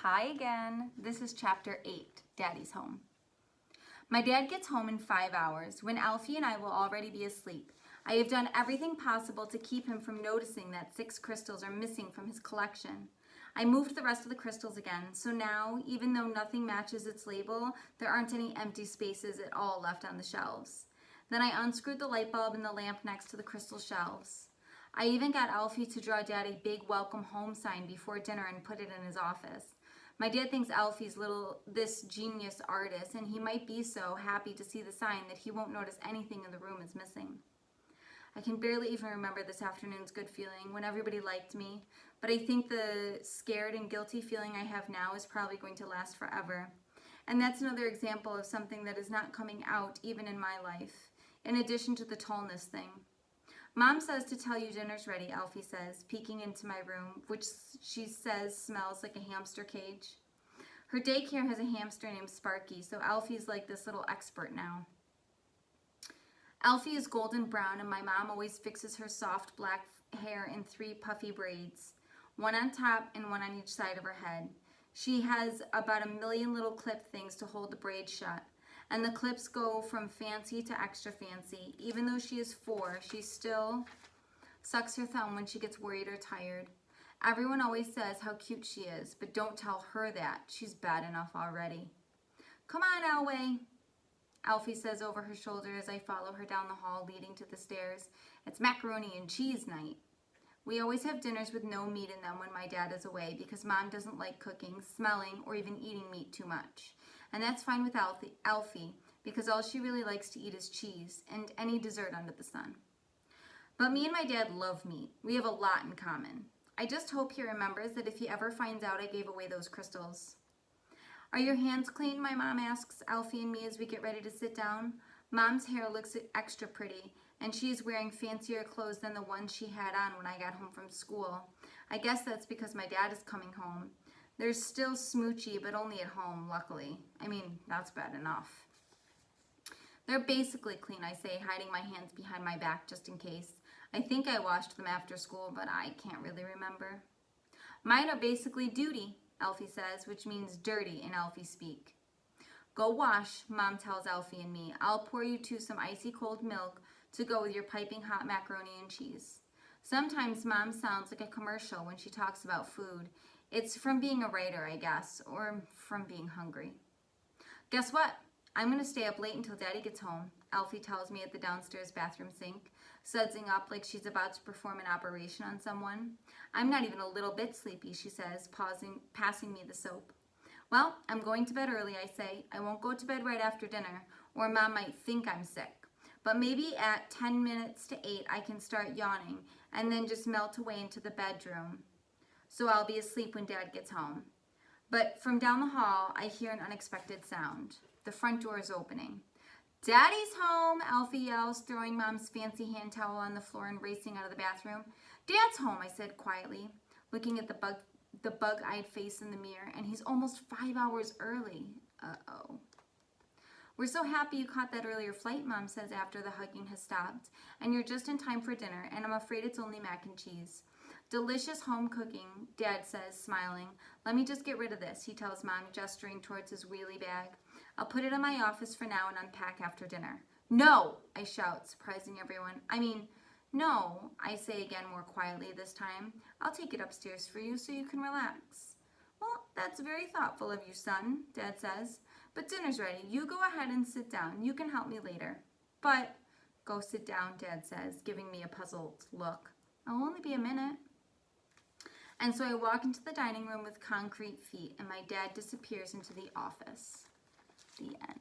Hi again. This is chapter 8, Daddy's Home. My dad gets home in 5 hours, when Alfie and I will already be asleep. I have done everything possible to keep him from noticing that 6 crystals are missing from his collection. I moved the rest of the crystals again, so now, even though nothing matches its label, there aren't any empty spaces at all left on the shelves. Then I unscrewed the light bulb and the lamp next to the crystal shelves. I even got Alfie to draw Dad a big welcome home sign before dinner and put it in his office. My dad thinks Alfie's this genius artist, and he might be so happy to see the sign that he won't notice anything in the room is missing. I can barely even remember this afternoon's good feeling when everybody liked me, but I think the scared and guilty feeling I have now is probably going to last forever. And that's another example of something that is not coming out even in my life, in addition to the tallness thing. Mom says to tell you dinner's ready, Alfie says, peeking into my room, which she says smells like a hamster cage. Her daycare has a hamster named Sparky, so Alfie's like this little expert now. Alfie is golden brown, and my mom always fixes her soft black hair in 3 puffy braids, one on top and one on each side of her head. She has about 1 million little clip things to hold the braids shut. And the clips go from fancy to extra fancy. Even though she is 4, she still sucks her thumb when she gets worried or tired. Everyone always says how cute she is, but don't tell her that. She's bad enough already. Come on, Elway, Alfie says over her shoulder as I follow her down the hall leading to the stairs. It's macaroni and cheese night. We always have dinners with no meat in them when my dad is away because Mom doesn't like cooking, smelling, or even eating meat too much. And that's fine with Alfie because all she really likes to eat is cheese and any dessert under the sun. But me and my dad love meat. We have a lot in common. I just hope he remembers that if he ever finds out I gave away those crystals. Are your hands clean? My mom asks Alfie and me as we get ready to sit down. Mom's hair looks extra pretty, and she is wearing fancier clothes than the ones she had on when I got home from school. I guess that's because my dad is coming home. There's still smoochy, but only at home, luckily. I mean, that's bad enough. They're basically clean, I say, hiding my hands behind my back just in case. I think I washed them after school, but I can't really remember. Mine are basically duty, Alfie says, which means dirty in Alfie speak. Go wash, Mom tells Alfie and me. I'll pour you 2 some icy cold milk to go with your piping hot macaroni and cheese. Sometimes Mom sounds like a commercial when she talks about food. It's from being a writer, I guess, or from being hungry. Guess what? I'm going to stay up late until Daddy gets home, Alfie tells me at the downstairs bathroom sink, sudsing up like she's about to perform an operation on someone. I'm not even a little bit sleepy, she says, passing me the soap. Well, I'm going to bed early, I say. I won't go to bed right after dinner, or Mom might think I'm sick. But maybe at 10 minutes to 8 I can start yawning and then just melt away into the bedroom. So I'll be asleep when Dad gets home. But from down the hall, I hear an unexpected sound. The front door is opening. Daddy's home, Alfie yells, throwing Mom's fancy hand towel on the floor and racing out of the bathroom. Dad's home, I said quietly, looking at the bug-eyed face in the mirror, and he's almost 5 hours early. Uh-oh. We're so happy you caught that earlier flight, Mom says after the hugging has stopped, and you're just in time for dinner, and I'm afraid it's only mac and cheese. Delicious home cooking, Dad says, smiling. Let me just get rid of this, he tells Mom, gesturing towards his wheelie bag. I'll put it in my office for now and unpack after dinner. No, I shout, surprising everyone. No, I say again more quietly this time. I'll take it upstairs for you so you can relax. Well, that's very thoughtful of you, son, Dad says. But dinner's ready. You go ahead and sit down. You can help me later. But, go sit down, Dad says, giving me a puzzled look. I'll only be a minute. And so I walk into the dining room with concrete feet, and my dad disappears into the office. The end.